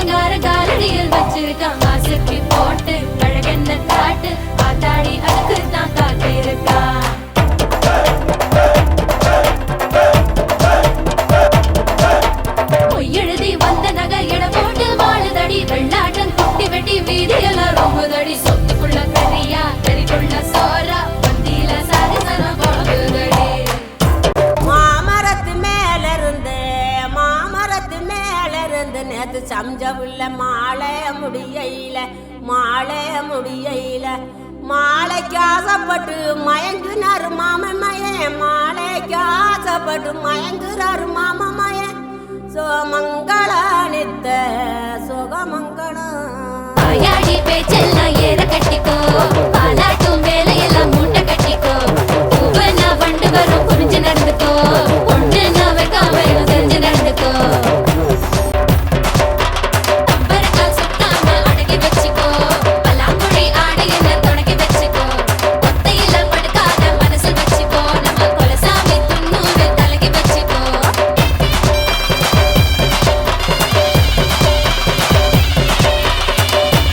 பங்கார காலடியில் வச்சிருக்கான் வாசுக்கு போட்டு அழகென்ன காட்டு ஆத்தாடி அதுக்கு தான் காத்து இருக்கா பொய்யெழுதி வந்த நகை எட போட்டு வாழுதடி வெள்ளாட்டம் குட்டி வெட்டி வீதியெல்லாம் ரொம்புதடி சொத்துக்குள்ள கரியா கறிக்குள்ள சோறா பந்தியில சாதிசனம் போகுதடி மாமரத்து மேல இருந்து நேத்து சம்ஜவுள்ள மாலை முடியையில மாலைக்கு ஆசைப்பட்டு மயங்குனாரு மாமன் மாலைக்கு ஆசைப்பட்டு மயங்குறாரு மாமன் சோமங்களானித்த சுகமங்களம் பேச்செல்லாம் ஏற கட்டிக்கோ